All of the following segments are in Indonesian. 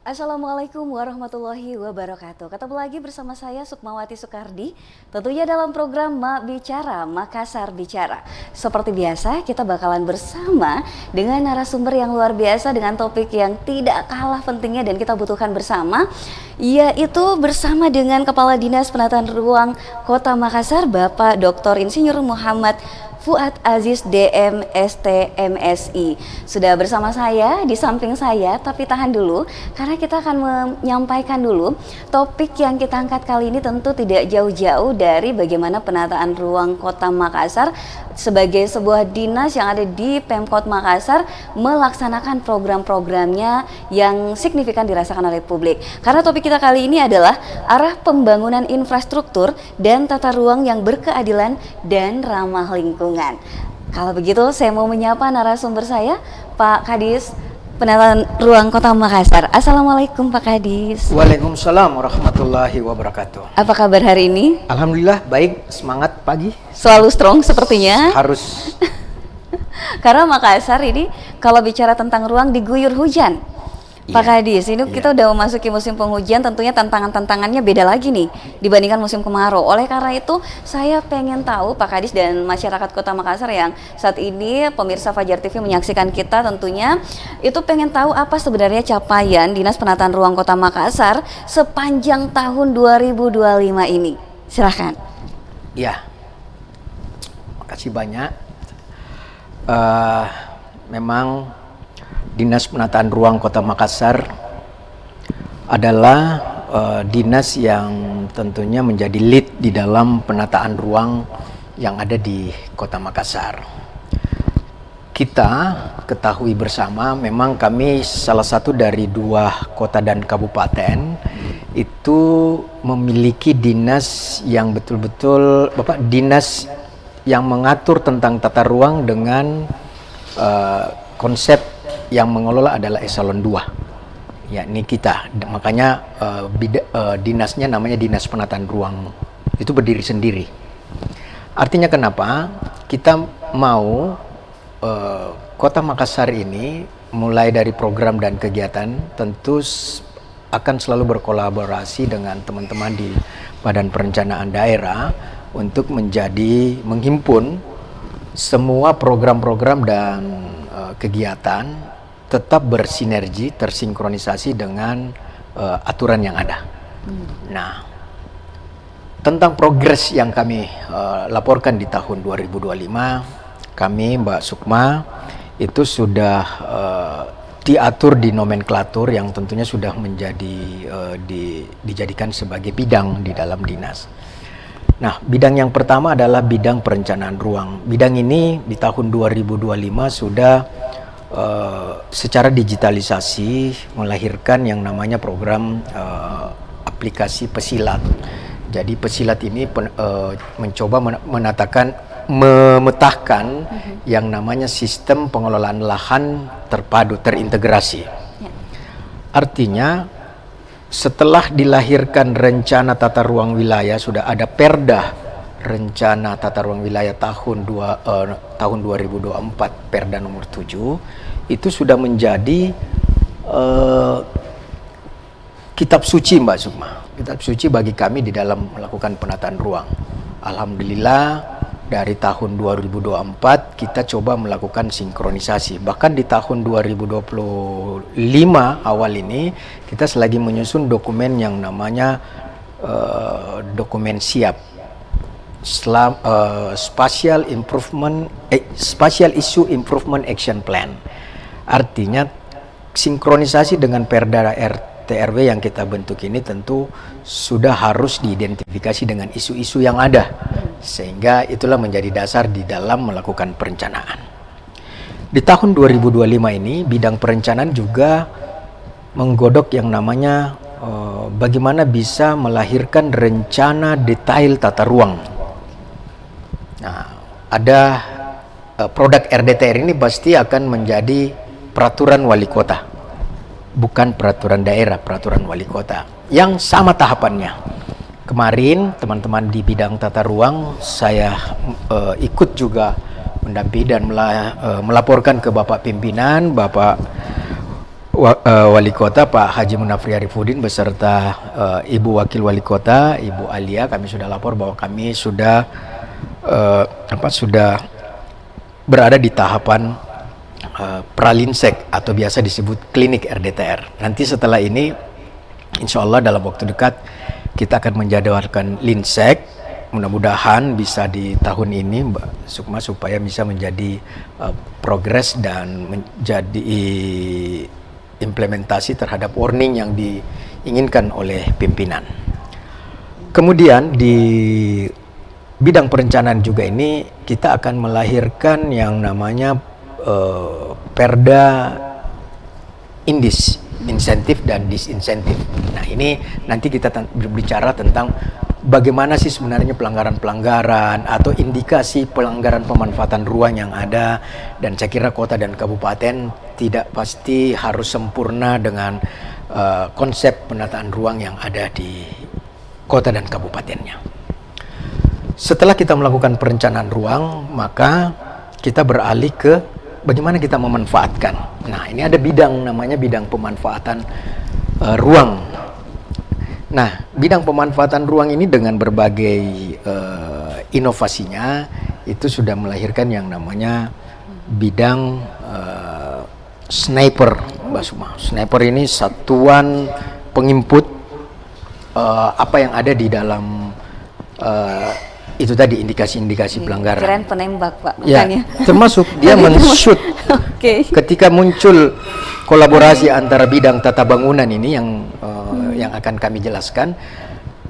Assalamualaikum warahmatullahi wabarakatuh. Ketemu lagi bersama saya Sukmawati Soekardi, tentunya dalam program Mak Bicara, Makassar Bicara. Seperti biasa kita bakalan bersama dengan narasumber yang luar biasa dengan topik yang tidak kalah pentingnya dan kita butuhkan bersama, yaitu bersama dengan Kepala Dinas Penataan Ruang Kota Makassar, Bapak Dr. Insinyur Muhammad Fuad Aziz DM STMSI. Sudah bersama saya, di samping saya, tapi tahan dulu karena kita akan menyampaikan dulu topik yang kita angkat kali ini tentu tidak jauh-jauh dari bagaimana penataan ruang Kota Makassar sebagai sebuah dinas yang ada di Pemkot Makassar melaksanakan program-programnya yang signifikan dirasakan oleh publik. Karena topik kita kali ini adalah arah pembangunan infrastruktur dan tata ruang yang berkeadilan dan ramah lingkungan. Kalau begitu saya mau menyapa narasumber saya, Pak Kadis Penataan Ruang Kota Makassar. Assalamualaikum Pak Kadis. Waalaikumsalam warahmatullahi wabarakatuh. Apa kabar hari ini? Alhamdulillah baik, semangat pagi. Selalu strong sepertinya. Harus. Karena Makassar ini kalau bicara tentang ruang diguyur hujan. Pak Kadis, ini kita udah memasuki musim penghujan, tentunya tantangan-tantangannya beda lagi nih dibandingkan musim kemarau. Oleh karena itu, saya pengen tahu Pak Kadis dan masyarakat Kota Makassar yang saat ini pemirsa Fajar TV menyaksikan kita tentunya, itu pengen tahu apa sebenarnya capaian Dinas Penataan Ruang Kota Makassar sepanjang tahun 2025 ini. Silahkan. Ya, makasih banyak. Memang Dinas Penataan Ruang Kota Makassar adalah dinas yang tentunya menjadi lead di dalam penataan ruang yang ada di Kota Makassar. Kita ketahui bersama, memang kami salah satu dari 2 kota dan kabupaten itu memiliki dinas yang betul-betul, dinas yang mengatur tentang tata ruang dengan konsep yang mengelola adalah eselon 2, yakni kita. Makanya dinasnya namanya Dinas Penataan Ruang, itu berdiri sendiri. Artinya kenapa kita mau Kota Makassar ini mulai dari program dan kegiatan tentu akan selalu berkolaborasi dengan teman-teman di Badan Perencanaan Daerah untuk menghimpun semua program-program dan kegiatan tetap bersinergi, tersinkronisasi dengan aturan yang ada. Nah, tentang progres yang kami laporkan di tahun 2025, kami Mbak Sukma itu sudah diatur di nomenklatur yang tentunya sudah dijadikan sebagai bidang di dalam dinas. Nah, bidang yang pertama adalah bidang perencanaan ruang. Bidang ini di tahun 2025 sudah secara digitalisasi melahirkan yang namanya program aplikasi Pesilat. Jadi Pesilat ini mencoba memetahkan yang namanya sistem pengelolaan lahan terpadu, terintegrasi. Artinya setelah dilahirkan rencana tata ruang wilayah, sudah ada Perda rencana tata ruang wilayah tahun 2024, Perda nomor 7, itu sudah menjadi kitab suci Mbak Sukma, kitab suci bagi kami di dalam melakukan penataan ruang. Alhamdulillah dari tahun 2024 kita coba melakukan sinkronisasi. Bahkan di tahun 2025 awal ini kita selagi menyusun dokumen yang namanya dokumen siap Spatial Issue Improvement Action Plan. Artinya sinkronisasi dengan Perda RT/RW yang kita bentuk ini tentu sudah harus diidentifikasi dengan isu-isu yang ada, sehingga itulah menjadi dasar di dalam melakukan perencanaan. Di tahun 2025 ini bidang perencanaan juga menggodok yang namanya bagaimana bisa melahirkan rencana detail tata ruang. Nah, ada produk RDTR ini pasti akan menjadi peraturan wali kota, bukan peraturan daerah, peraturan wali kota yang sama tahapannya. Kemarin teman-teman di bidang tata ruang saya ikut juga mendampingi dan melaporkan ke Bapak Pimpinan, Bapak Wali Kota Pak Haji Munafri Arifudin beserta Ibu Wakil Wali Kota Ibu Alia, kami sudah lapor bahwa kami sudah sudah berada di tahapan pralinsek atau biasa disebut klinik RDTR. Nanti setelah ini insya Allah dalam waktu dekat kita akan menjadwalkan linsek, mudah-mudahan bisa di tahun ini Mbak Sukma, supaya bisa menjadi progres dan menjadi implementasi terhadap warning yang diinginkan oleh pimpinan. Kemudian di bidang perencanaan juga ini kita akan melahirkan yang namanya Perda Indis, insentif dan disinsentif. Nah ini nanti kita berbicara tentang bagaimana sih sebenarnya pelanggaran-pelanggaran atau indikasi pelanggaran pemanfaatan ruang yang ada, dan saya kira kota dan kabupaten tidak pasti harus sempurna dengan konsep penataan ruang yang ada di kota dan kabupatennya. Setelah kita melakukan perencanaan ruang, maka kita beralih ke bagaimana kita memanfaatkan. Nah, ini ada bidang namanya bidang pemanfaatan ruang. Nah, bidang pemanfaatan ruang ini dengan berbagai inovasinya itu sudah melahirkan yang namanya bidang sniper, Mbak Suma. Sniper ini satuan penginput apa yang ada di dalam itu tadi indikasi-indikasi pelanggaran. Keren penembak Pak, ya, bukannya? termasuk dia men-shoot. Okay. Ketika muncul kolaborasi antara bidang tata bangunan ini yang akan kami jelaskan,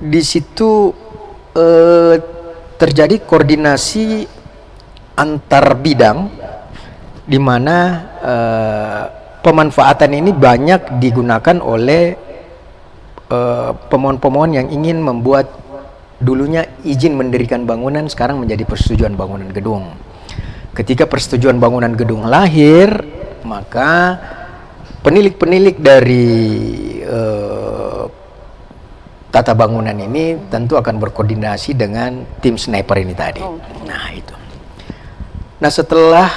di situ terjadi koordinasi antar bidang, di mana pemanfaatan ini banyak digunakan oleh pemohon-pemohon yang ingin membuat dulunya izin mendirikan bangunan, sekarang menjadi persetujuan bangunan gedung. Ketika persetujuan bangunan gedung lahir, maka penilik-penilik dari tata bangunan ini tentu akan berkoordinasi dengan tim sniper ini tadi. Nah itu. Nah setelah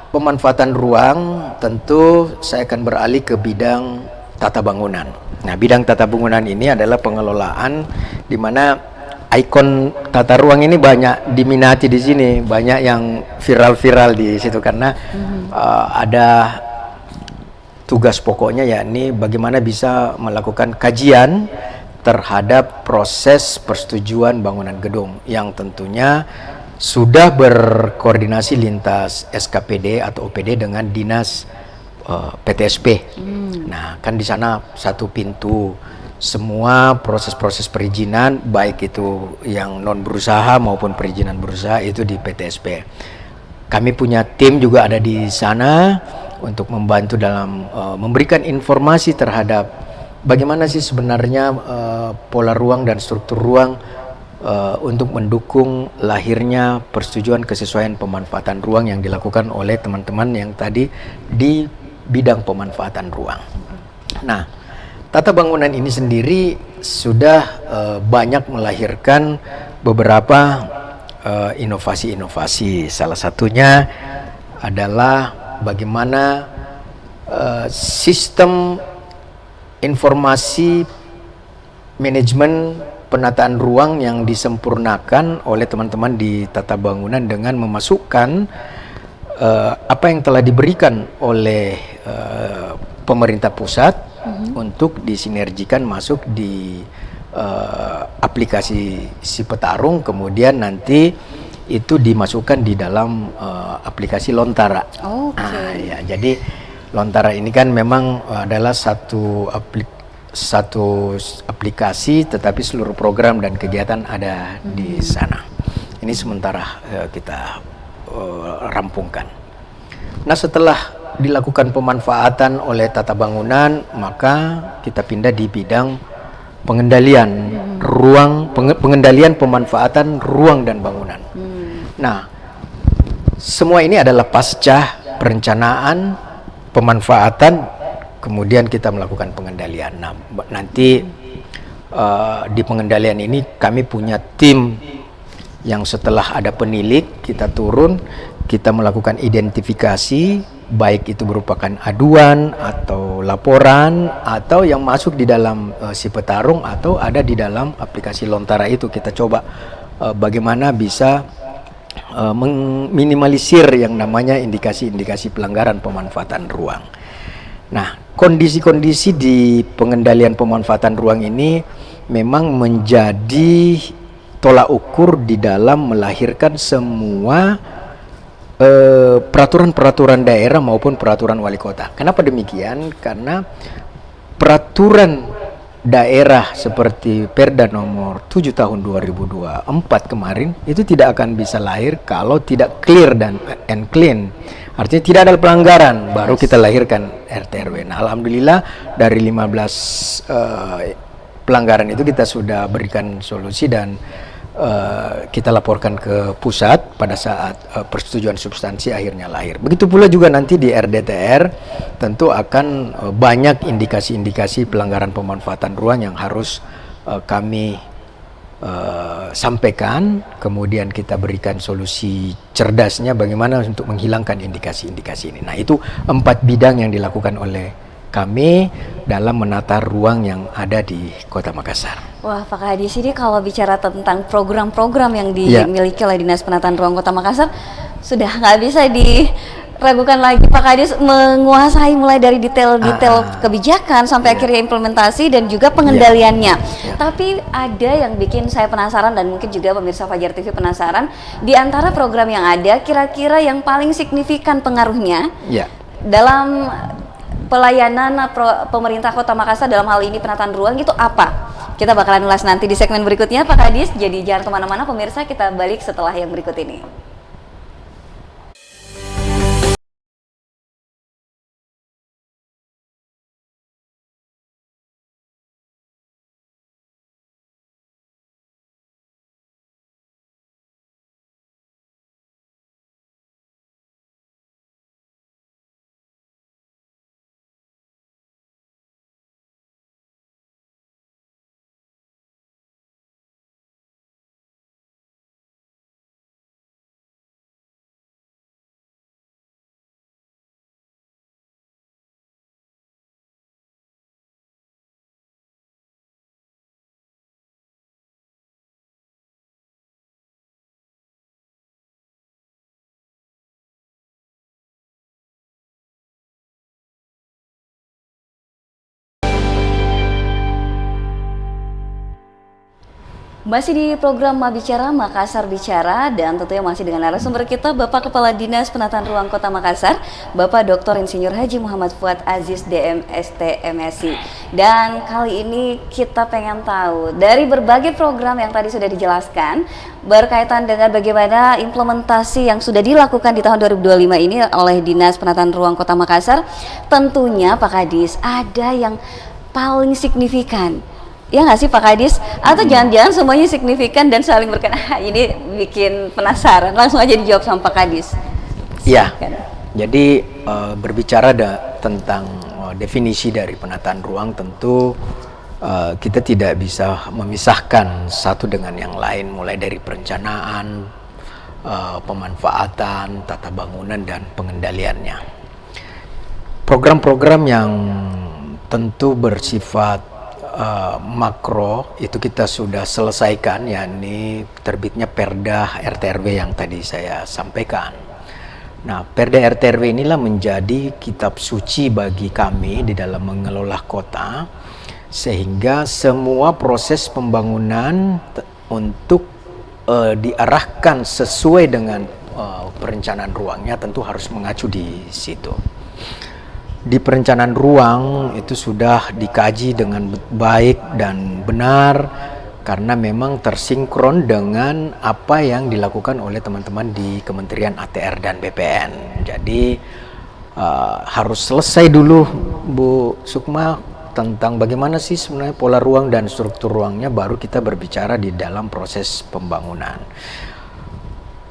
pemanfaatan ruang, tentu saya akan beralih ke bidang tata bangunan. Nah bidang tata bangunan ini adalah pengelolaan, di mana ikon tata ruang ini banyak diminati di sini, banyak yang viral-viral di situ karena ada tugas pokoknya, yakni bagaimana bisa melakukan kajian terhadap proses persetujuan bangunan gedung yang tentunya sudah berkoordinasi lintas SKPD atau OPD dengan dinas PTSP. Nah, kan di sana satu pintu. Semua proses-proses perizinan, baik itu yang non berusaha maupun perizinan berusaha, itu di PTSP. Kami punya tim juga ada di sana untuk membantu dalam memberikan informasi terhadap bagaimana sih sebenarnya pola ruang dan struktur ruang untuk mendukung lahirnya persetujuan kesesuaian pemanfaatan ruang yang dilakukan oleh teman-teman yang tadi di bidang pemanfaatan ruang. Nah, tata bangunan ini sendiri sudah banyak melahirkan beberapa inovasi-inovasi. Salah satunya adalah bagaimana sistem informasi manajemen penataan ruang yang disempurnakan oleh teman-teman di tata bangunan dengan memasukkan apa yang telah diberikan oleh pemerintah pusat untuk disinergikan masuk di aplikasi si petarung, kemudian nanti itu dimasukkan di dalam aplikasi Lontara. Ya, jadi Lontara ini kan memang adalah satu aplikasi, tetapi seluruh program dan kegiatan ada di sana. Ini sementara kita rampungkan. Nah, setelah dilakukan pemanfaatan oleh tata bangunan, maka kita pindah di bidang pengendalian ruang, pengendalian pemanfaatan ruang dan bangunan. Nah, semua ini adalah pasca perencanaan, pemanfaatan, kemudian kita melakukan pengendalian. Nah, nanti di pengendalian ini kami punya tim yang setelah ada penilik, kita turun, kita melakukan identifikasi baik itu merupakan aduan atau laporan atau yang masuk di dalam si petarung atau ada di dalam aplikasi Lontara itu. Kita coba bagaimana bisa meminimalisir yang namanya indikasi-indikasi pelanggaran pemanfaatan ruang. Nah, kondisi-kondisi di pengendalian pemanfaatan ruang ini memang menjadi tolak ukur di dalam melahirkan semua peraturan-peraturan daerah maupun peraturan wali kota. Kenapa demikian? Karena peraturan daerah seperti Perda nomor 7 tahun 2024 kemarin itu tidak akan bisa lahir kalau tidak clear dan clean. Artinya tidak ada pelanggaran baru kita lahirkan RT/RW. Nah, alhamdulillah dari 15 pelanggaran itu kita sudah berikan solusi dan kita laporkan ke pusat pada saat persetujuan substansi akhirnya lahir. Begitu pula juga nanti di RDTR tentu akan banyak indikasi-indikasi pelanggaran pemanfaatan ruang yang harus kami sampaikan, kemudian kita berikan solusi cerdasnya bagaimana untuk menghilangkan indikasi-indikasi ini. Nah, itu 4 bidang yang dilakukan oleh kami dalam menata ruang yang ada di Kota Makassar. Wah, Pak Kadis, ini kalau bicara tentang program-program yang dimiliki oleh Dinas Penataan Ruang Kota Makassar, sudah nggak bisa diragukan lagi Pak Kadis menguasai mulai dari detail-detail kebijakan sampai akhirnya implementasi dan juga pengendaliannya. Tapi ada yang bikin saya penasaran dan mungkin juga pemirsa Fajar TV penasaran, di antara program yang ada, kira-kira yang paling signifikan pengaruhnya dalam pelayanan pemerintah Kota Makassar dalam hal ini penataan ruang itu apa? Kita bakalan ulas nanti di segmen berikutnya Pak Kadis, jadi jangan kemana-mana pemirsa, kita balik setelah yang berikut ini. Masih di program Bicara Makassar Bicara dan tentunya masih dengan narasumber kita Bapak Kepala Dinas Penataan Ruang Kota Makassar, Bapak Dr. Insinyur Haji Muhammad Fuad Aziz DM ST MSI. Dan kali ini kita pengen tahu dari berbagai program yang tadi sudah dijelaskan berkaitan dengan bagaimana implementasi yang sudah dilakukan di tahun 2025 ini oleh Dinas Penataan Ruang Kota Makassar. Tentunya Pak Kadis ada yang paling signifikan. Ya nggak sih Pak Kadis? Atau jangan-jangan semuanya signifikan dan saling berkenaan? Ini bikin penasaran. Langsung aja dijawab sama Pak Kadis. Iya. Jadi berbicara tentang definisi dari penataan ruang, tentu kita tidak bisa memisahkan satu dengan yang lain, mulai dari perencanaan, pemanfaatan, tata bangunan dan pengendaliannya. Program-program yang tentu bersifat makro itu kita sudah selesaikan, yakni terbitnya Perda RT/RW yang tadi saya sampaikan. Nah, Perda RT/RW inilah menjadi kitab suci bagi kami di dalam mengelola kota, sehingga semua proses pembangunan untuk diarahkan sesuai dengan perencanaan ruangnya tentu harus mengacu di situ. Di perencanaan ruang itu sudah dikaji dengan baik dan benar karena memang tersinkron dengan apa yang dilakukan oleh teman-teman di Kementerian ATR dan BPN. Jadi harus selesai dulu Bu Sukma tentang bagaimana sih sebenarnya pola ruang dan struktur ruangnya, baru kita berbicara di dalam proses pembangunan.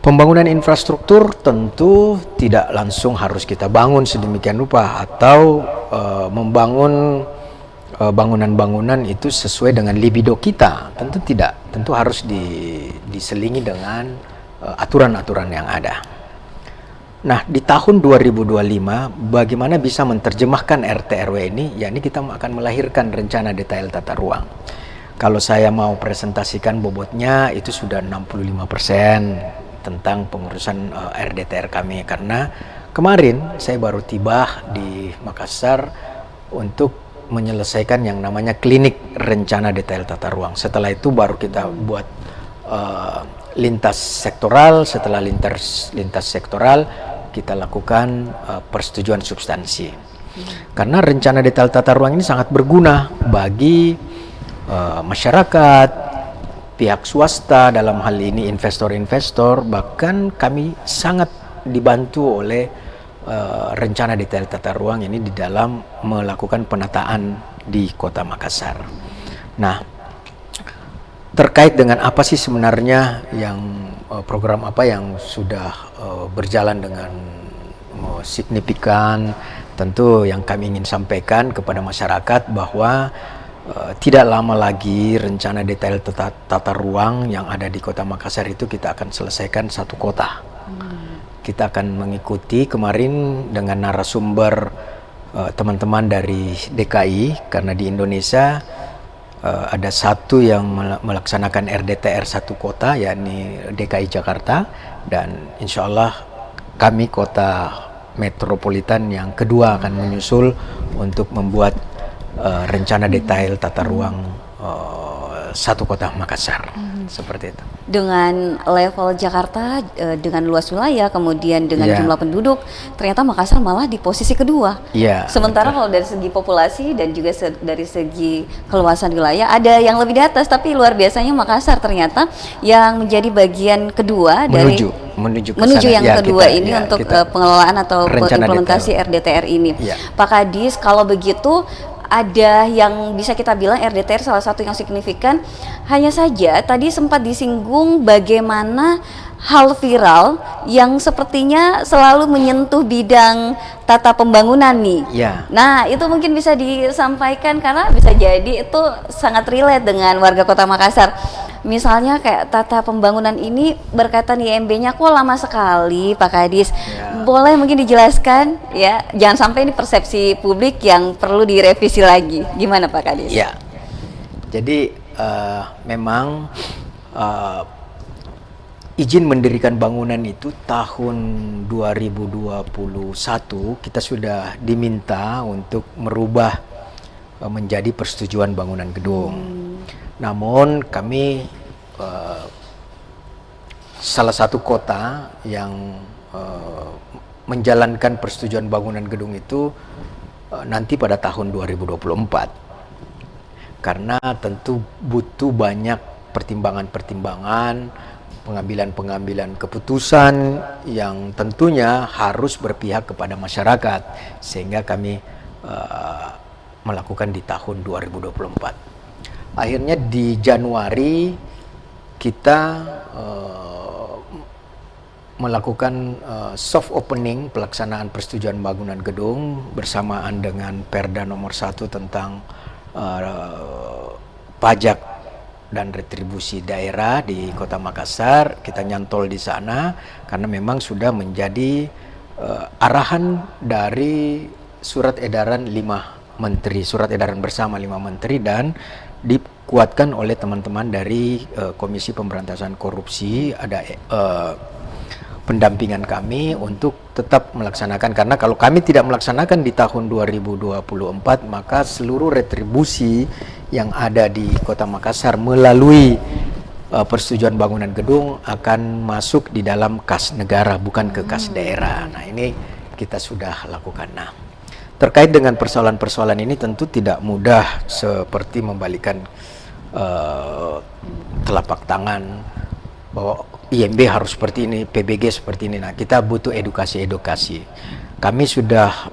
Pembangunan infrastruktur tentu tidak langsung harus kita bangun sedemikian rupa atau membangun bangunan-bangunan itu sesuai dengan libido kita. Tentu tidak, tentu harus diselingi dengan aturan-aturan yang ada. Nah, di tahun 2025, bagaimana bisa menerjemahkan RT/RW ini? Ya, ini kita akan melahirkan rencana detail tata ruang. Kalau saya mau presentasikan bobotnya, itu sudah 65% tentang pengurusan RDTR kami. Karena kemarin saya baru tiba di Makassar untuk menyelesaikan yang namanya klinik rencana detail tata ruang. Setelah itu baru kita buat lintas sektoral. Setelah lintas sektoral, kita lakukan persetujuan substansi. Karena rencana detail tata ruang ini sangat berguna bagi masyarakat, pihak swasta, dalam hal ini investor-investor. Bahkan kami sangat dibantu oleh rencana detail tata ruang ini di dalam melakukan penataan di Kota Makassar. Nah, terkait dengan apa sih sebenarnya yang program apa yang sudah berjalan dengan signifikan, tentu yang kami ingin sampaikan kepada masyarakat bahwa tidak lama lagi rencana detail tata ruang yang ada di Kota Makassar itu kita akan selesaikan satu kota. Kita akan mengikuti kemarin dengan narasumber teman-teman dari DKI, karena di Indonesia ada satu yang melaksanakan RDTR satu kota, yakni DKI Jakarta, dan insya Allah kami kota metropolitan yang kedua akan menyusul untuk membuat rencana detail tata ruang satu kota Makassar. Seperti itu. Dengan level Jakarta, dengan luas wilayah, kemudian dengan Yeah. jumlah penduduk, ternyata Makassar malah di posisi kedua. Yeah, Sementara betul. kalau dari segi populasi dan juga dari segi keluasan wilayah ada yang lebih di atas, tapi luar biasanya Makassar ternyata yang menjadi bagian kedua menuju yang ya, kedua kita, ini ya, untuk kita pengelolaan atau rencana implementasi detail. RDTR ini. Ya. Pak Kadis, kalau begitu ada yang bisa kita bilang RDTR salah satu yang signifikan. Hanya saja tadi sempat disinggung bagaimana hal viral yang sepertinya selalu menyentuh bidang tata pembangunan nih. Ya. Nah, itu mungkin bisa disampaikan karena bisa jadi itu sangat relate dengan warga Kota Makassar. Misalnya kayak tata pembangunan ini berkaitan IMB-nya kok lama sekali, Pak Kadis. Ya. Boleh mungkin dijelaskan ya, jangan sampai ini persepsi publik yang perlu direvisi lagi. Gimana Pak Kadis? Ya. Jadi memang izin mendirikan bangunan itu tahun 2021 kita sudah diminta untuk merubah menjadi persetujuan bangunan gedung. Namun kami salah satu kota yang menjalankan persetujuan bangunan gedung itu nanti pada tahun 2024. Karena tentu butuh banyak pertimbangan-pertimbangan, pengambilan-pengambilan keputusan yang tentunya harus berpihak kepada masyarakat, sehingga kami melakukan di tahun 2024. Akhirnya di Januari kita melakukan soft opening pelaksanaan persetujuan bangunan gedung bersamaan dengan Perda nomor 1 tentang pajak dan retribusi daerah di Kota Makassar. Kita nyantol di sana karena memang sudah menjadi arahan dari surat edaran 5 menteri, surat edaran bersama 5 menteri, dan dikuatkan oleh teman-teman dari Komisi Pemberantasan Korupsi. Ada pendampingan kami untuk tetap melaksanakan, karena kalau kami tidak melaksanakan di tahun 2024 maka seluruh retribusi yang ada di Kota Makassar melalui persetujuan bangunan gedung akan masuk di dalam kas negara, bukan ke kas daerah. Nah, ini kita sudah lakukan. Nah, terkait dengan persoalan-persoalan ini tentu tidak mudah seperti membalikan telapak tangan bahwa IMB harus seperti ini, PBG seperti ini. Nah, kita butuh edukasi. Kami sudah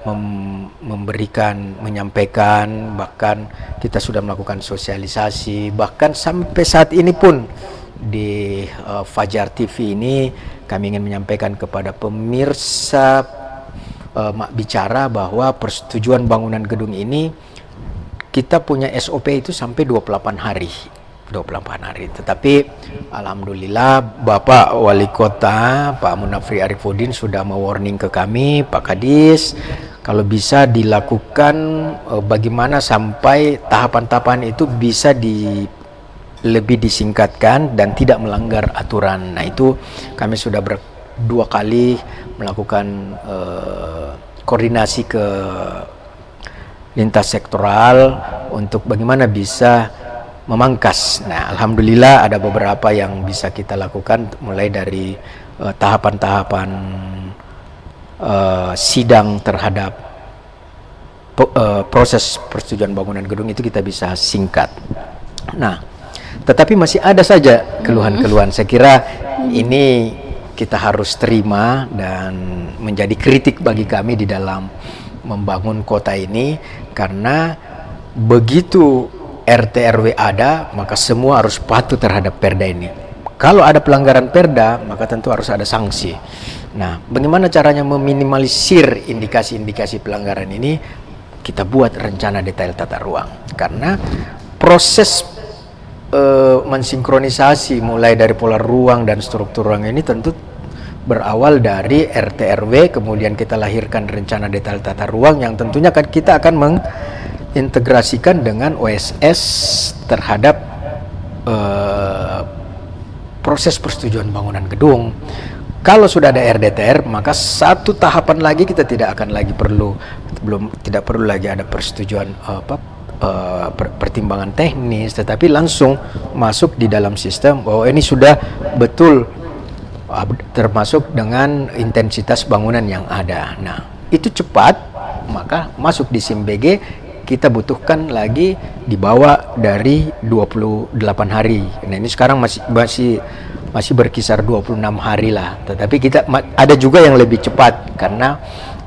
menyampaikan, bahkan kita sudah melakukan sosialisasi, bahkan sampai saat ini pun di Fajar TV ini kami ingin menyampaikan kepada pemirsa Mak Bicara bahwa persetujuan bangunan gedung ini kita punya SOP itu sampai 28 hari. 28 hari. Tetapi alhamdulillah Bapak Wali Kota Pak Munafri Arifudin sudah mewarning ke kami, Pak Kadis, kalau bisa dilakukan bagaimana sampai tahapan-tahapan itu bisa lebih disingkatkan dan tidak melanggar aturan. Nah, itu kami sudah dua kali melakukan koordinasi ke lintas sektoral untuk bagaimana bisa memangkas. Nah, alhamdulillah ada beberapa yang bisa kita lakukan, mulai dari tahapan-tahapan sidang terhadap proses persetujuan bangunan gedung itu kita bisa singkat. Nah, tetapi masih ada saja keluhan-keluhan. Saya kira ini kita harus terima dan menjadi kritik bagi kami di dalam membangun kota ini, karena begitu RT RW ada, maka semua harus patuh terhadap perda ini. Kalau ada pelanggaran perda, maka tentu harus ada sanksi. Nah, bagaimana caranya meminimalisir indikasi-indikasi pelanggaran ini? Kita buat rencana detail tata ruang, karena proses mensinkronisasi mulai dari pola ruang dan struktur ruang ini tentu berawal dari RT RW, kemudian kita lahirkan rencana detail tata ruang yang tentunya kita akan mengintegrasikan dengan OSS terhadap proses persetujuan bangunan gedung. Kalau sudah ada RDTR, maka satu tahapan lagi kita tidak perlu lagi ada persetujuan pertimbangan teknis, tetapi langsung masuk di dalam sistem bahwa ini sudah betul termasuk dengan intensitas bangunan yang ada. Nah, itu cepat, maka masuk di SIM-BG. Kita butuhkan lagi di bawah dari 28 hari. Nah, ini sekarang masih berkisar 26 hari lah. Tetapi kita ada juga yang lebih cepat karena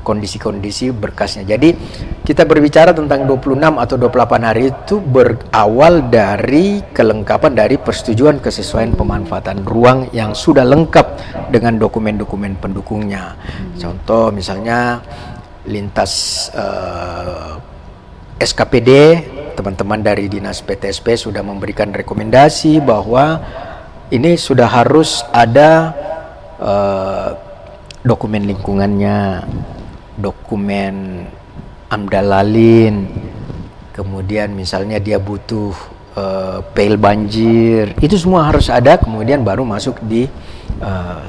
kondisi-kondisi berkasnya. Jadi kita berbicara tentang 26 atau 28 hari itu berawal dari kelengkapan dari persetujuan kesesuaian pemanfaatan ruang yang sudah lengkap dengan dokumen-dokumen pendukungnya. Contoh misalnya lintas SKPD, teman-teman dari Dinas PTSP sudah memberikan rekomendasi bahwa ini sudah harus ada dokumen lingkungannya, dokumen amdalalin, kemudian misalnya dia butuh pel banjir, itu semua harus ada, kemudian baru masuk di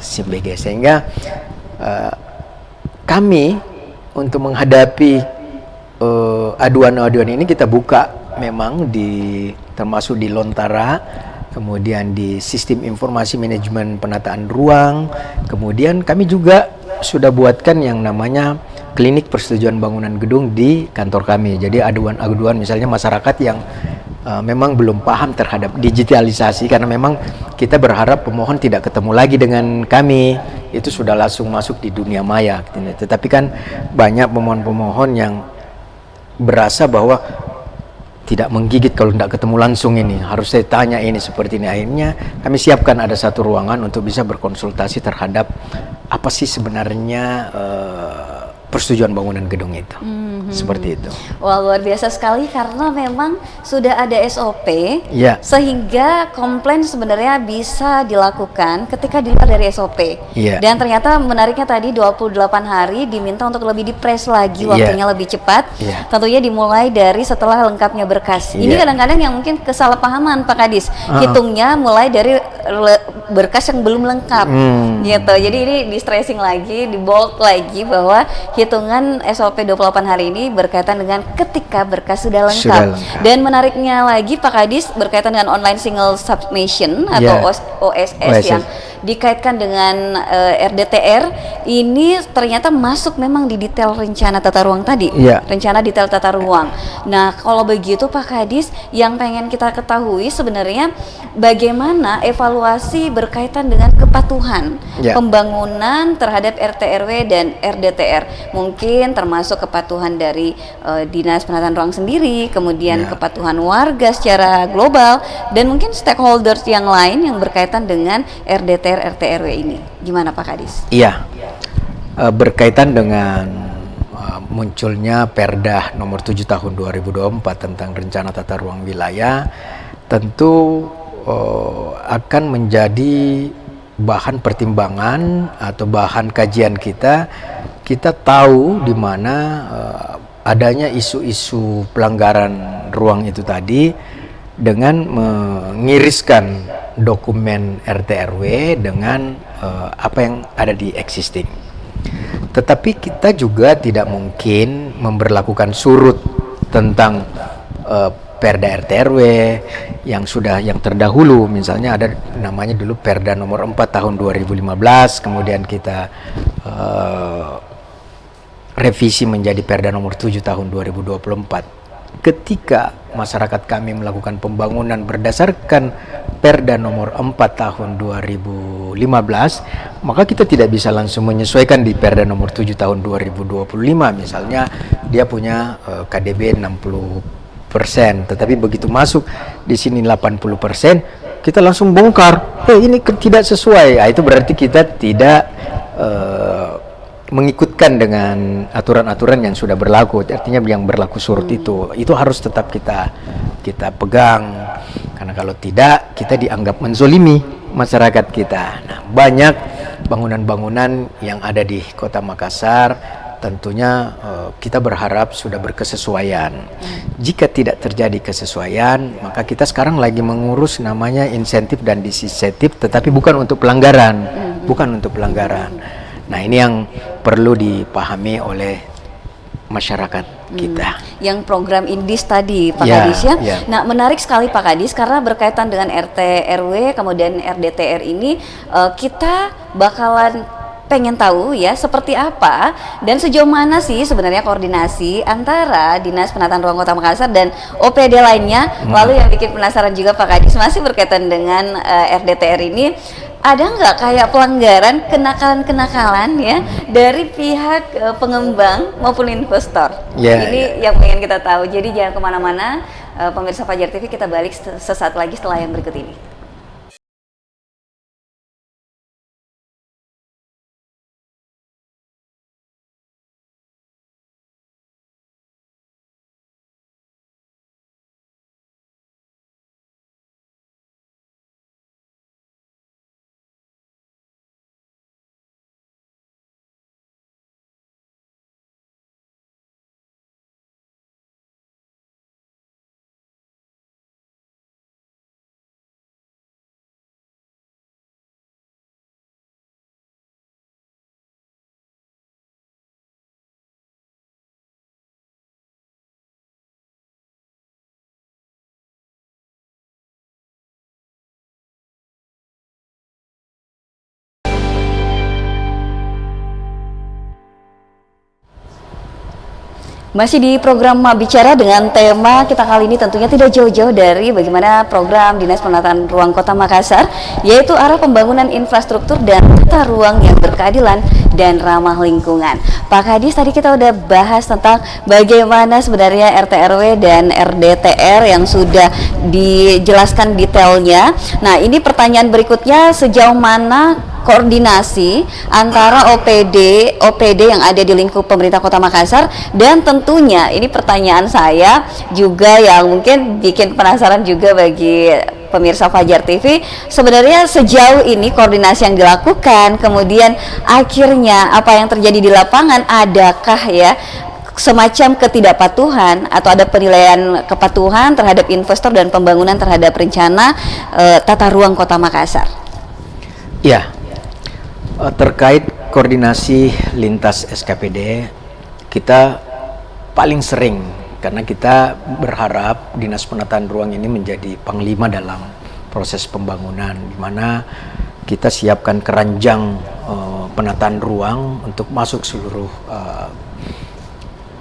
SIM-BG. Sehingga kami untuk menghadapi aduan-aduan ini kita buka memang termasuk di Lontara, kemudian di sistem informasi manajemen penataan ruang, kemudian kami juga sudah buatkan yang namanya klinik persetujuan bangunan gedung di kantor kami. Jadi aduan-aduan misalnya masyarakat yang memang belum paham terhadap digitalisasi, karena memang kita berharap pemohon tidak ketemu lagi dengan kami, itu sudah langsung masuk di dunia maya. Tetapi kan banyak pemohon-pemohon yang berasa bahwa tidak menggigit kalau tidak ketemu langsung, ini harus saya tanya ini seperti ini. Akhirnya kami siapkan ada satu ruangan untuk bisa berkonsultasi terhadap apa sih sebenarnya persetujuan bangunan gedung itu. Seperti itu. Wah, luar biasa sekali, karena memang sudah ada SOP, ya, sehingga komplain sebenarnya bisa dilakukan ketika di luar dari SOP. Ya. Dan ternyata menariknya tadi 28 hari diminta untuk lebih dipres lagi, waktunya lebih cepat. Ya. Tentunya dimulai dari setelah lengkapnya berkas. Ini kadang-kadang yang mungkin kesalahpahaman Pak Kadis. Hitungnya mulai dari berkas yang belum lengkap. Gitu. Jadi ini di stressing lagi, di bold lagi bahwa hitungan SOP 28 hari ini berkaitan dengan ketika berkas sudah lengkap. Dan menariknya lagi Pak Kadis, berkaitan dengan online single submission atau OSS yang dikaitkan dengan RDTR, ini ternyata masuk memang di detail rencana tata ruang tadi. Rencana detail tata ruang. Nah, kalau begitu Pak Kadis, yang pengen kita ketahui sebenarnya bagaimana evaluasi berkaitan dengan kepatuhan pembangunan terhadap RT RW dan RDTR. Mungkin termasuk kepatuhan dari Dinas Penataan Ruang sendiri, kemudian kepatuhan warga secara global, dan mungkin stakeholders yang lain yang berkaitan dengan RDTR RT RW ini. Gimana Pak Kadis? Iya, berkaitan dengan munculnya Perda nomor 7 tahun 2024 tentang rencana tata ruang wilayah, tentu akan menjadi bahan pertimbangan atau bahan kajian kita. Kita tahu di mana adanya isu-isu pelanggaran ruang itu tadi dengan mengiriskan dokumen RT RW dengan apa yang ada di existing. Tetapi kita juga tidak mungkin memberlakukan surut tentang Perda RT RW yang terdahulu, misalnya ada namanya dulu Perda nomor 4 tahun 2015, kemudian kita revisi menjadi Perda nomor 7 tahun 2024. Ketika masyarakat kami melakukan pembangunan berdasarkan Perda nomor 4 tahun 2015, maka kita tidak bisa langsung menyesuaikan di Perda nomor 7 tahun 2025. Misalnya dia punya KDB 60%, tetapi begitu masuk di sini 80%, kita langsung bongkar. Ini tidak sesuai. Itu berarti kita tidak mengikutkan dengan aturan-aturan yang sudah berlaku. Artinya yang berlaku surut itu harus tetap kita pegang, karena kalau tidak kita dianggap menzolimi masyarakat kita. Nah, banyak bangunan-bangunan yang ada di Kota Makassar tentunya kita berharap sudah berkesesuaian. Jika tidak terjadi kesesuaian, maka kita sekarang lagi mengurus namanya insentif dan disinsentif, tetapi bukan untuk pelanggaran, Nah, ini yang perlu dipahami oleh masyarakat kita. Yang program Indis tadi, Pak Kadis ya. Nah, menarik sekali Pak Kadis karena berkaitan dengan RT RW kemudian RDTR ini, kita bakalan pengen tahu ya seperti apa dan sejauh mana sih sebenarnya koordinasi antara Dinas Penataan Ruang Kota Makassar dan OPD lainnya. Lalu yang bikin penasaran juga Pak Kadis masih berkaitan dengan RDTR ini, ada nggak kayak pelanggaran kenakalan ya dari pihak pengembang maupun investor? Ini yang pengen kita tahu. Jadi jangan kemana-mana, pemirsa Fajar TV, kita balik sesaat lagi setelah yang berikut ini. Masih di program Bicara dengan tema kita kali ini tentunya tidak jauh-jauh dari bagaimana program Dinas Penataan Ruang Kota Makassar, yaitu arah pembangunan infrastruktur dan tata ruang yang berkeadilan dan ramah lingkungan. Pak Kadis, tadi kita udah bahas tentang bagaimana sebenarnya RT RW dan RDTR yang sudah dijelaskan detailnya. Nah, ini pertanyaan berikutnya, sejauh mana koordinasi antara OPD yang ada di lingkup pemerintah Kota Makassar, dan tentunya ini pertanyaan saya juga yang mungkin bikin penasaran juga bagi pemirsa Fajar TV, sebenarnya sejauh ini koordinasi yang dilakukan, kemudian akhirnya apa yang terjadi di lapangan, adakah ya semacam ketidakpatuhan atau ada penilaian kepatuhan terhadap investor dan pembangunan terhadap rencana tata ruang Kota Makassar? Ya, terkait koordinasi lintas SKPD, kita paling sering, karena kita berharap Dinas Penataan Ruang ini menjadi panglima dalam proses pembangunan, di mana kita siapkan keranjang penataan ruang untuk masuk seluruh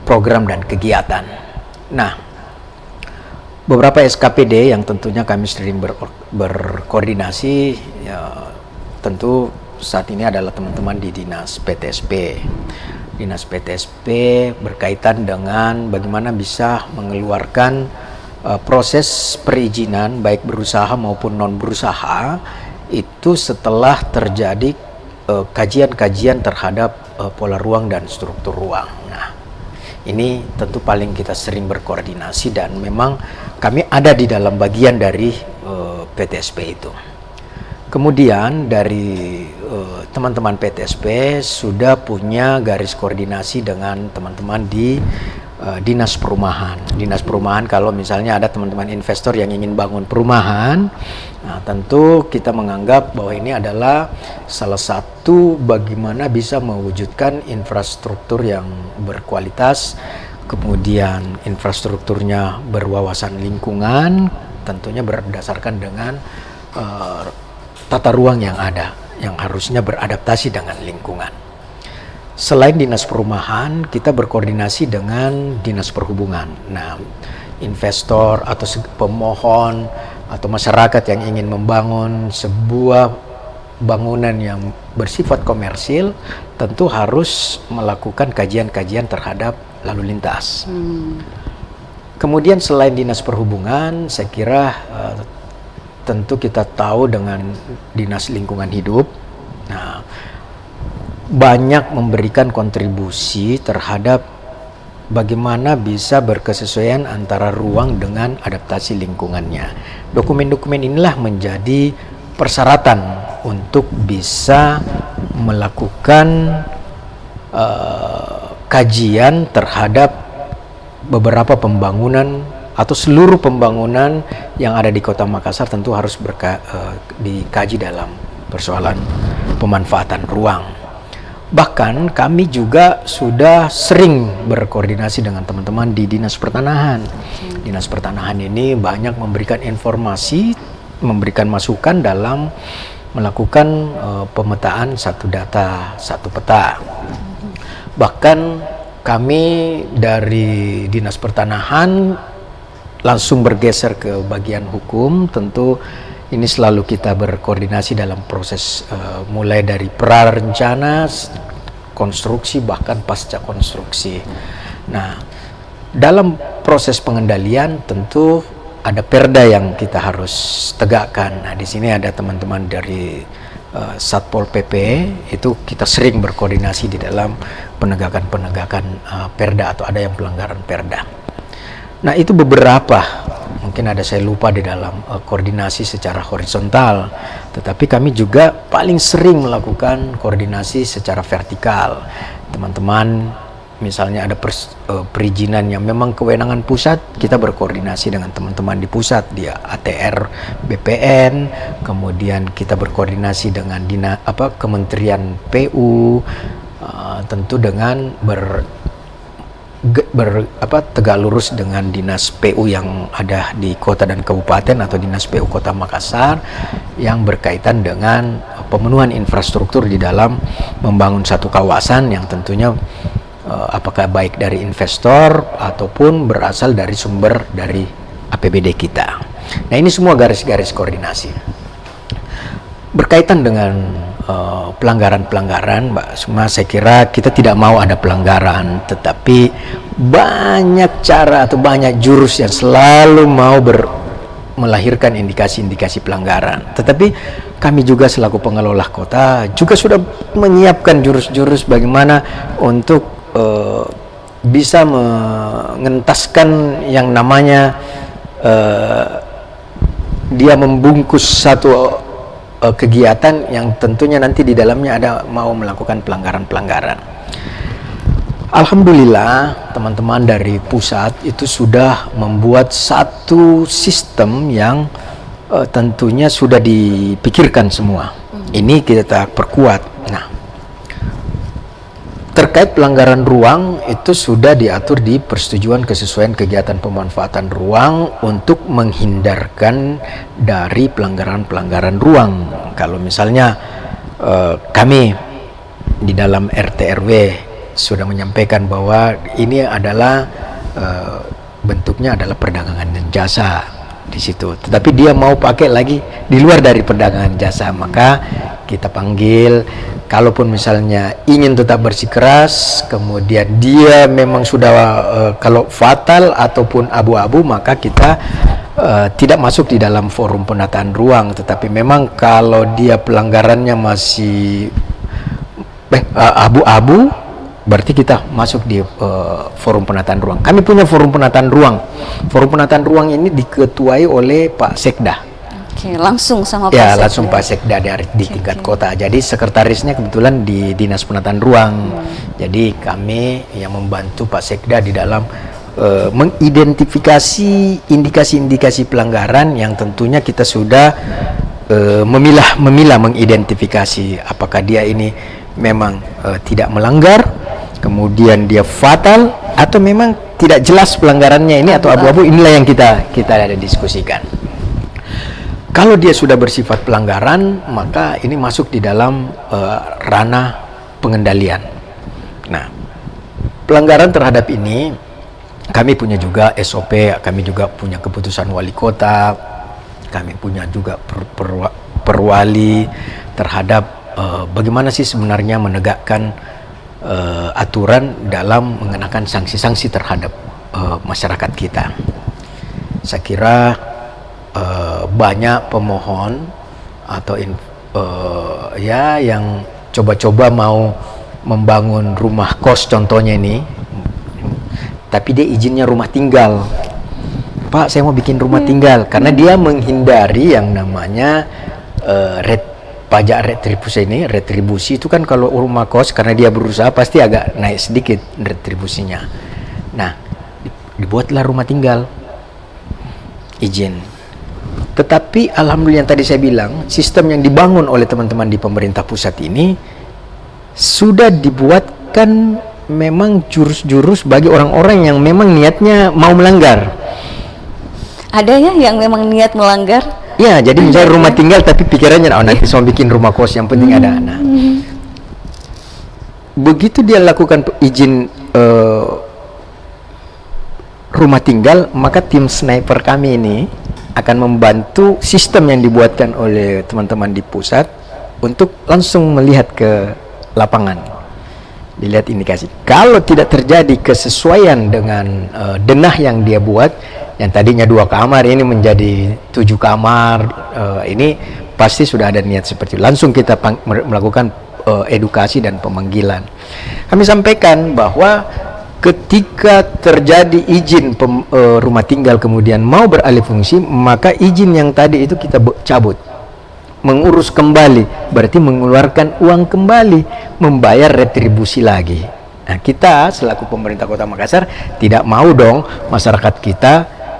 program dan kegiatan. Nah, beberapa SKPD yang tentunya kami sering berkoordinasi, ya, tentu saat ini adalah teman-teman di Dinas PTSP. Dinas PTSP berkaitan dengan bagaimana bisa mengeluarkan proses perizinan baik berusaha maupun non berusaha itu setelah terjadi kajian-kajian terhadap pola ruang dan struktur ruang. Nah, ini tentu paling kita sering berkoordinasi, dan memang kami ada di dalam bagian dari PTSP itu. Kemudian dari teman-teman PTSP sudah punya garis koordinasi dengan teman-teman di Dinas Perumahan. Dinas Perumahan, kalau misalnya ada teman-teman investor yang ingin bangun perumahan, nah tentu kita menganggap bahwa ini adalah salah satu bagaimana bisa mewujudkan infrastruktur yang berkualitas, kemudian infrastrukturnya berwawasan lingkungan, tentunya berdasarkan dengan tata ruang yang ada, yang harusnya beradaptasi dengan lingkungan. Selain Dinas Perumahan, kita berkoordinasi dengan Dinas Perhubungan. Nah, investor atau pemohon atau masyarakat yang ingin membangun sebuah bangunan yang bersifat komersil, tentu harus melakukan kajian-kajian terhadap lalu lintas. Kemudian selain Dinas Perhubungan, saya kira tentu kita tahu dengan Dinas Lingkungan Hidup. Nah, banyak memberikan kontribusi terhadap bagaimana bisa berkesesuaian antara ruang dengan adaptasi lingkungannya. Dokumen-dokumen inilah menjadi persyaratan untuk bisa melakukan kajian terhadap beberapa pembangunan atau seluruh pembangunan yang ada di Kota Makassar, tentu harus dikaji dalam persoalan pemanfaatan ruang. Bahkan kami juga sudah sering berkoordinasi dengan teman-teman di Dinas Pertanahan. Dinas Pertanahan ini banyak memberikan informasi, memberikan masukan dalam melakukan pemetaan satu data, satu peta. Bahkan kami dari Dinas Pertanahan langsung bergeser ke bagian hukum. Tentu ini selalu kita berkoordinasi dalam proses mulai dari prarencana, konstruksi, bahkan pasca konstruksi. Nah, dalam proses pengendalian tentu ada perda yang kita harus tegakkan. Nah, di sini ada teman-teman dari Satpol PP, itu kita sering berkoordinasi di dalam penegakan perda atau ada yang pelanggaran perda. Nah, itu beberapa, mungkin ada saya lupa di dalam koordinasi secara horizontal, tetapi kami juga paling sering melakukan koordinasi secara vertikal. Teman-teman misalnya ada perizinan yang memang kewenangan pusat, kita berkoordinasi dengan teman-teman di pusat, di ATR BPN, kemudian kita berkoordinasi dengan Kementerian PU, tentu dengan tegak lurus dengan Dinas PU yang ada di kota dan kabupaten atau Dinas PU Kota Makassar yang berkaitan dengan pemenuhan infrastruktur di dalam membangun satu kawasan yang tentunya apakah baik dari investor ataupun berasal dari sumber dari APBD kita. Nah, ini semua garis-garis koordinasi. Berkaitan dengan pelanggaran-pelanggaran, Mbak Sukma, saya kira kita tidak mau ada pelanggaran, tetapi banyak cara atau banyak jurus yang selalu mau melahirkan indikasi-indikasi pelanggaran. Tetapi kami juga selaku pengelola kota juga sudah menyiapkan jurus-jurus bagaimana untuk bisa mengentaskan yang namanya dia membungkus satu kegiatan yang tentunya nanti di dalamnya ada mau melakukan pelanggaran-pelanggaran. Alhamdulillah teman-teman dari pusat itu sudah membuat satu sistem yang tentunya sudah dipikirkan semua. Ini kita perkuat. Nah, terkait pelanggaran ruang itu sudah diatur di persetujuan kesesuaian kegiatan pemanfaatan ruang untuk menghindarkan dari pelanggaran-pelanggaran ruang. Kalau misalnya kami di dalam RT RW sudah menyampaikan bahwa ini adalah bentuknya adalah perdagangan dan jasa di situ, tetapi dia mau pakai lagi di luar dari perdagangan jasa, maka kita panggil. Kalaupun misalnya ingin tetap bersikeras, kemudian dia memang sudah kalau fatal ataupun abu-abu, maka kita tidak masuk di dalam forum penataan ruang. Tetapi memang kalau dia pelanggarannya masih abu-abu, berarti kita masuk di forum penataan ruang. Kami punya forum penataan ruang. Forum penataan ruang ini diketuai oleh Pak Sekda. Oke, langsung sama Pak Ya, Sekda. langsung Pak Sekda di tingkat kota. Jadi sekretarisnya kebetulan di Dinas Penataan Ruang. Jadi kami yang membantu Pak Sekda di dalam mengidentifikasi indikasi-indikasi pelanggaran yang tentunya kita sudah memilah mengidentifikasi apakah dia ini memang tidak melanggar, kemudian dia fatal atau memang tidak jelas pelanggarannya ini atau abu-abu. Inilah yang kita ada diskusikan. Kalau dia sudah bersifat pelanggaran, maka ini masuk di dalam ranah pengendalian. Nah, pelanggaran terhadap ini kami punya juga SOP, kami juga punya keputusan wali kota, kami punya juga perwali terhadap bagaimana sih sebenarnya menegakkan aturan dalam mengenakan sanksi-sanksi terhadap masyarakat kita. Saya kira banyak pemohon atau ya yang coba-coba mau membangun rumah kos contohnya ini, tapi dia izinnya rumah tinggal. Pak, saya mau bikin rumah tinggal karena dia menghindari yang namanya pajak retribusi itu kan kalau rumah kos karena dia berusaha pasti agak naik sedikit retribusinya. Nah, dibuatlah rumah tinggal izin. Tetapi alhamdulillah yang tadi saya bilang, sistem yang dibangun oleh teman-teman di pemerintah pusat ini sudah dibuatkan memang jurus-jurus bagi orang-orang yang memang niatnya mau melanggar. Ada ya yang memang niat melanggar? Ya, jadi misalnya rumah tinggal tapi pikirannya nanti saya mau bikin rumah kos, yang penting ada. Nah, begitu dia lakukan izin rumah tinggal, maka tim sniper kami ini akan membantu sistem yang dibuatkan oleh teman-teman di pusat untuk langsung melihat ke lapangan, dilihat indikasi. Kalau tidak terjadi kesesuaian dengan denah yang dia buat, yang tadinya 2 kamar ini menjadi 7 kamar, ini pasti sudah ada niat seperti itu. Langsung kita melakukan edukasi dan pemanggilan. Kami sampaikan bahwa ketika terjadi izin rumah tinggal kemudian mau beralih fungsi, maka izin yang tadi itu kita cabut, mengurus kembali, berarti mengeluarkan uang kembali, membayar retribusi lagi. Nah, kita selaku pemerintah Kota Makassar tidak mau dong masyarakat kita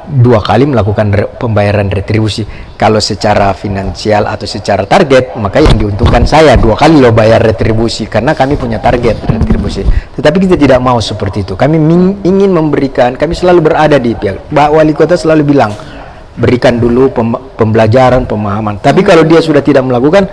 2 kali melakukan pembayaran retribusi. Kalau secara finansial atau secara target, maka yang diuntungkan saya 2 kali lo bayar retribusi karena kami punya target retribusi. Tetapi kita tidak mau seperti itu. Kami ingin memberikan, kami selalu berada di pihak Pak Wali Kota selalu bilang, berikan dulu pembelajaran, pemahaman. Tapi kalau dia sudah tidak melakukan,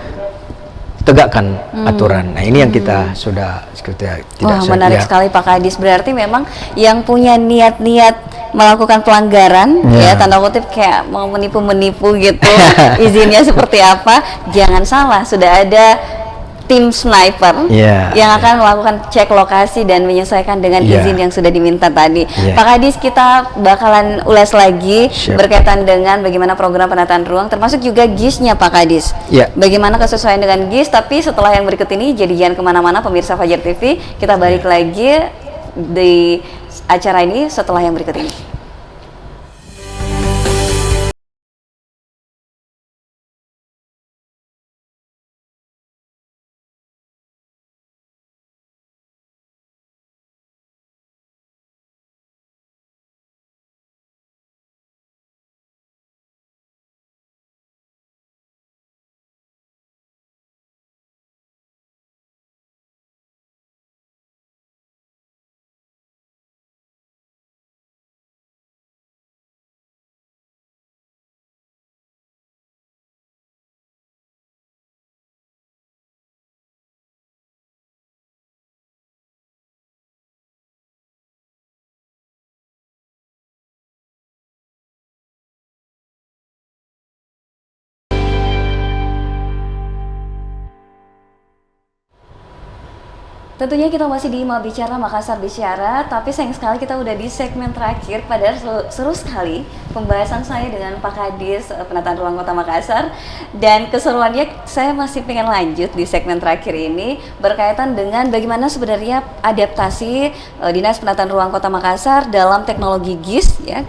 tegakkan aturan. Nah, ini yang kita sudah tidak. Wah, menarik sekali Pak Kadis. Berarti memang yang punya niat-niat melakukan pelanggaran, ya tanda kutip kayak mau menipu-menipu gitu, izinnya seperti apa, jangan salah, sudah ada tim sniper yang akan melakukan cek lokasi dan menyesuaikan dengan izin yang sudah diminta tadi. Pak Kadis, kita bakalan ulas lagi berkaitan dengan bagaimana program penataan ruang, termasuk juga GIS-nya Pak Kadis. Bagaimana kesesuaian dengan GIS, tapi setelah yang berikut ini, jadi jangan kemana-mana pemirsa Fajar TV, kita balik lagi di acara ini setelah yang berikut ini. Tentunya kita masih di Ma Bicara, Makassar Bicara, tapi sayang sekali kita udah di segmen terakhir. Padahal seru sekali pembahasan saya dengan Pak Kadis Penataan Ruang Kota Makassar, dan keseruannya saya masih pengen lanjut di segmen terakhir ini berkaitan dengan bagaimana sebenarnya adaptasi Dinas Penataan Ruang Kota Makassar dalam teknologi GIS, ya,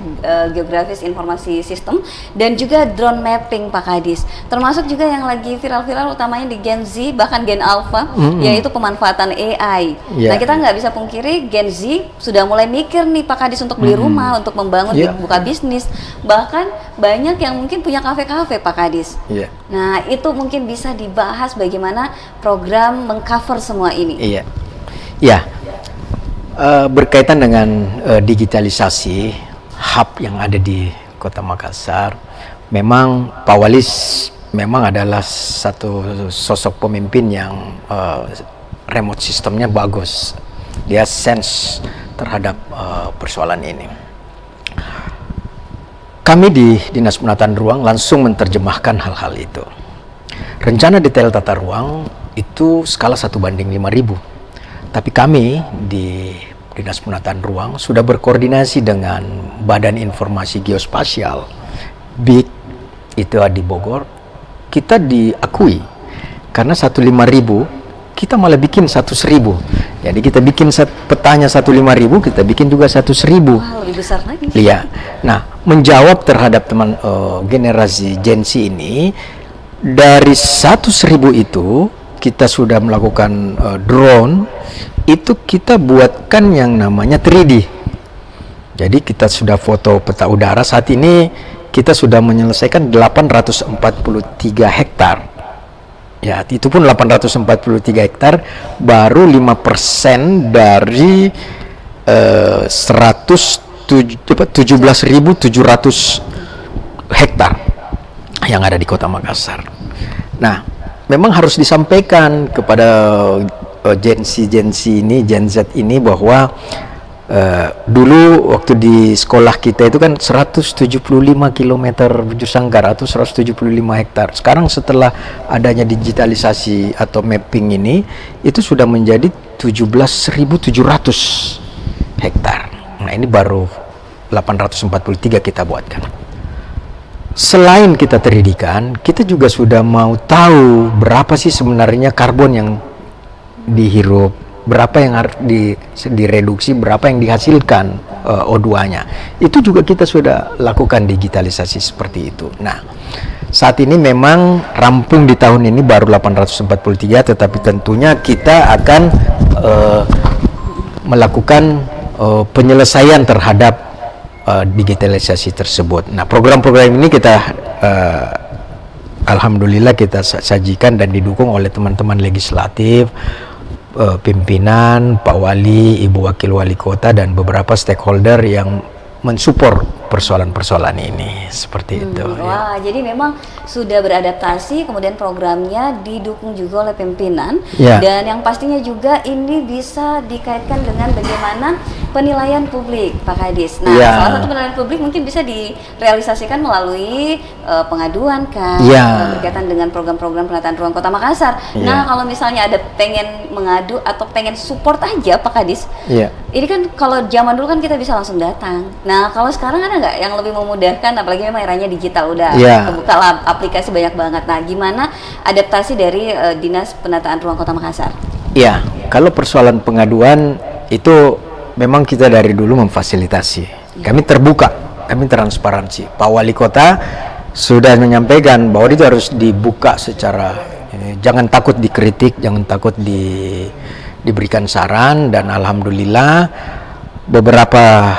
Geografis Informasi Sistem, dan juga drone mapping Pak Kadis. Termasuk juga yang lagi viral-viral utamanya di Gen Z bahkan Gen Alpha, yaitu pemanfaatan AI. Nah, kita nggak bisa pungkiri Gen Z sudah mulai mikir nih Pak Kadis untuk beli rumah, untuk membangun, buka bisnis. Bahkan banyak yang mungkin punya kafe-kafe Pak Kadis. Nah, itu mungkin bisa dibahas bagaimana program mengcover semua ini. Berkaitan dengan digitalisasi hub yang ada di Kota Makassar, memang Pak Walis memang adalah satu sosok pemimpin yang remote sistemnya bagus. Dia sense terhadap persoalan ini. Kami di Dinas Penataan Ruang langsung menerjemahkan hal-hal itu. Rencana detail tata ruang itu skala 1:5.000. Tapi kami di Dinas Penataan Ruang sudah berkoordinasi dengan Badan Informasi Geospasial BIG itu di Bogor. Kita diakui karena 1:5.000 kita malah bikin 100.000. Jadi kita bikin petanya 1:5.000, kita bikin juga 100.000. Wah, lebih besar lagi. Iya. Nah, menjawab terhadap teman generasi Gen Z ini, dari 100.000 itu kita sudah melakukan drone, itu kita buatkan yang namanya 3D. Jadi kita sudah foto peta udara. Saat ini kita sudah menyelesaikan 843 hektar. Ya, itu pun 843 hektar baru 5% dari 17.700 hektar yang ada di Kota Makassar. Nah, memang harus disampaikan kepada Gen Z ini, Gen Z ini, bahwa dulu waktu di sekolah kita itu kan 175 km bujur sanggar atau 175 hektar. Sekarang setelah adanya digitalisasi atau mapping ini, itu sudah menjadi 17.700 hektar. Nah, ini baru 843 kita buatkan. Selain kita teridikan, kita juga sudah mau tahu berapa sih sebenarnya karbon yang dihirup, berapa yang harus direduksi, berapa yang dihasilkan O2-nya. Itu juga kita sudah lakukan digitalisasi seperti itu. Nah, saat ini memang rampung di tahun ini baru 843, tetapi tentunya kita akan melakukan penyelesaian terhadap digitalisasi tersebut. Nah, program-program ini kita alhamdulillah kita sajikan dan didukung oleh teman-teman legislatif, pimpinan, Pak Wali, Ibu Wakil Wali Kota, dan beberapa stakeholder yang mensupport persoalan-persoalan ini, seperti itu. Wah, jadi memang sudah beradaptasi, kemudian programnya didukung juga oleh pimpinan, dan yang pastinya juga ini bisa dikaitkan dengan bagaimana penilaian publik, Pak Kadis. Nah, salah satu penilaian publik mungkin bisa direalisasikan melalui pengaduan kan, berkaitan dengan program-program penataan ruang Kota Makassar. Nah, kalau misalnya ada pengen mengadu atau pengen support aja, Pak Kadis, ini kan kalau zaman dulu kan kita bisa langsung datang. Nah, kalau sekarang ada nggak yang lebih memudahkan, apalagi memang eranya digital, udah terbuka lah aplikasi banyak banget. Nah, gimana adaptasi dari Dinas Penataan Ruang Kota Makassar? Iya, kalau persoalan pengaduan itu memang kita dari dulu memfasilitasi. Kami terbuka, kami transparansi. Pak Wali Kota sudah menyampaikan bahwa itu harus dibuka secara, jangan takut dikritik, jangan takut diberikan saran, dan alhamdulillah beberapa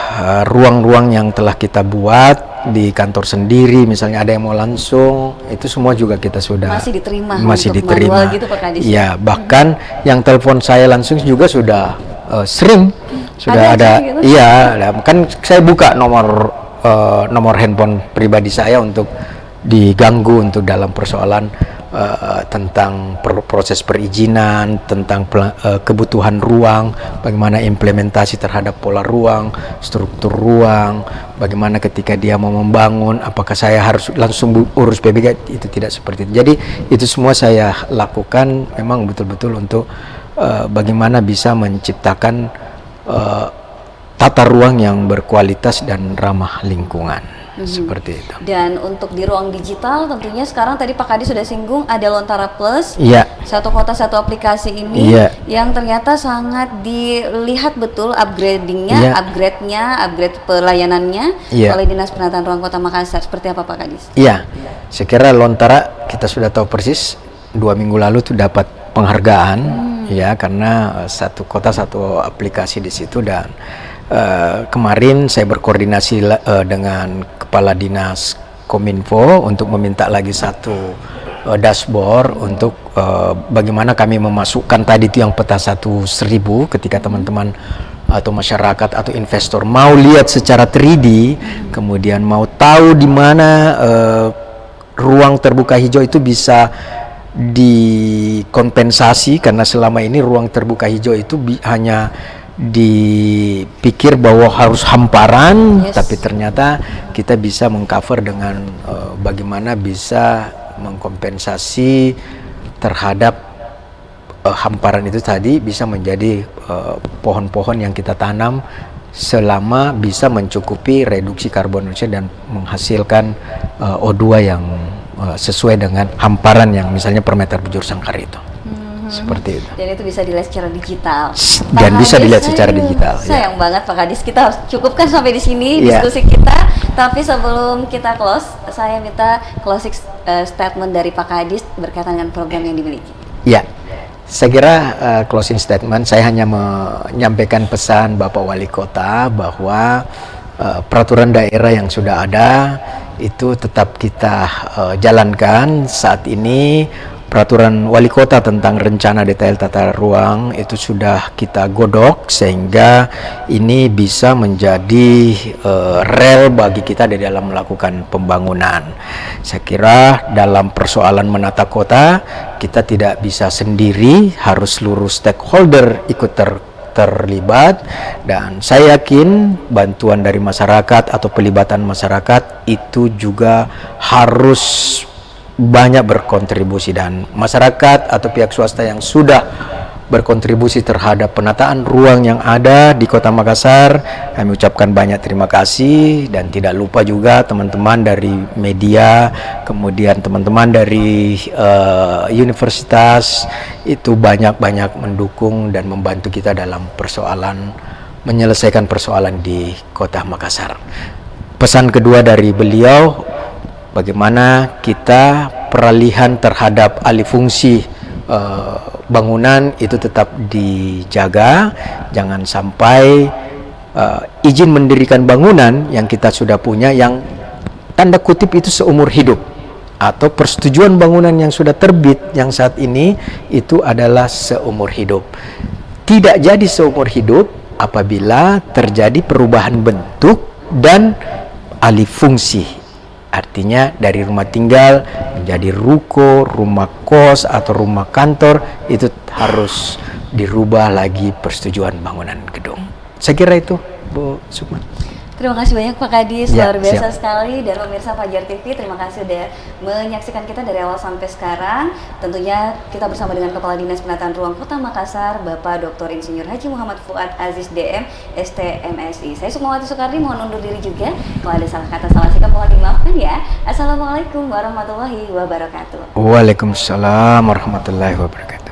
ruang-ruang yang telah kita buat di kantor sendiri, misalnya ada yang mau langsung, itu semua juga kita sudah masih diterima gitu, Pak Kadis. Ya, bahkan yang telepon saya langsung juga sudah sering sudah ada gitu? Iya, kan saya buka nomor handphone pribadi saya untuk diganggu untuk dalam persoalan tentang proses perizinan, tentang kebutuhan ruang, bagaimana implementasi terhadap pola ruang, struktur ruang, bagaimana ketika dia mau membangun, apakah saya harus langsung urus PBK, itu tidak seperti itu. Jadi itu semua saya lakukan memang betul-betul untuk bagaimana bisa menciptakan tata ruang yang berkualitas dan ramah lingkungan. Seperti itu. Dan untuk di ruang digital tentunya sekarang tadi Pak Kadis sudah singgung ada Lontara Plus, Iya. satu kota satu aplikasi ini Iya. yang ternyata sangat dilihat betul upgradingnya, Iya. upgrade pelayanannya Iya. oleh Dinas Penataan Ruang Kota Makassar. Seperti apa Pak Kadis? Iya, saya kira Lontara kita sudah tahu persis 2 minggu lalu tuh dapat penghargaan ya karena satu kota satu aplikasi di situ dan kemarin saya berkoordinasi dengan Kepala Dinas Kominfo untuk meminta lagi satu dashboard untuk bagaimana kami memasukkan tadi itu yang peta 1.000 ketika teman-teman atau masyarakat atau investor mau lihat secara 3D, kemudian mau tahu di mana ruang terbuka hijau itu bisa dikompensasi karena selama ini ruang terbuka hijau itu hanya dipikir bahwa harus hamparan, tapi ternyata kita bisa mengcover dengan bagaimana bisa mengkompensasi terhadap hamparan itu tadi bisa menjadi pohon-pohon yang kita tanam selama bisa mencukupi reduksi karbon dioksida dan menghasilkan O2 yang sesuai dengan hamparan yang misalnya per meter bujur sangkar itu. Seperti itu. Dan itu bisa dilihat secara digital. Dan bisa dilihat secara digital. Sayang banget Pak Kadis, kita harus cukupkan sampai di sini Ya. diskusi kita. Tapi sebelum kita close, saya minta closing statement dari Pak Kadis berkaitan dengan program yang dimiliki. Ya, saya kira closing statement saya hanya menyampaikan pesan Bapak Wali Kota bahwa peraturan daerah yang sudah ada itu tetap kita jalankan. Saat ini peraturan wali kota tentang rencana detail tata ruang itu sudah kita godok sehingga ini bisa menjadi rel bagi kita di dalam melakukan pembangunan. Saya kira dalam persoalan menata kota kita tidak bisa sendiri, harus seluruh stakeholder ikut terlibat, dan saya yakin bantuan dari masyarakat atau pelibatan masyarakat itu juga harus banyak berkontribusi, dan masyarakat atau pihak swasta yang sudah berkontribusi terhadap penataan ruang yang ada di Kota Makassar, kami ucapkan banyak terima kasih, dan tidak lupa juga teman-teman dari media, kemudian teman-teman dari universitas itu banyak-banyak mendukung dan membantu kita dalam menyelesaikan persoalan di Kota Makassar. Pesan kedua dari beliau, bagaimana kita peralihan terhadap alih fungsi bangunan itu tetap dijaga, jangan sampai izin mendirikan bangunan yang kita sudah punya yang tanda kutip itu seumur hidup, atau persetujuan bangunan yang sudah terbit yang saat ini itu adalah seumur hidup. Tidak jadi seumur hidup apabila terjadi perubahan bentuk dan alih fungsi. Artinya dari rumah tinggal menjadi ruko, rumah kos atau rumah kantor, itu harus dirubah lagi persetujuan bangunan gedung. Saya kira itu, Bu Sukma. Terima kasih banyak Pak Kadis, Ya, luar biasa siap. sekali. Dan pemirsa Fajar TV, terima kasih sudah menyaksikan kita dari awal sampai sekarang. Tentunya kita bersama dengan Kepala Dinas Penataan Ruang Kota Makassar, Bapak Dr. Insinyur Haji Muhammad Fuad Aziz DM, STMSI. Saya Sukmawati Soekardi, mohon undur diri juga. Kalau ada salah kata, salah sikap, mohon dimaafkan ya. Assalamualaikum warahmatullahi wabarakatuh. Waalaikumsalam warahmatullahi wabarakatuh.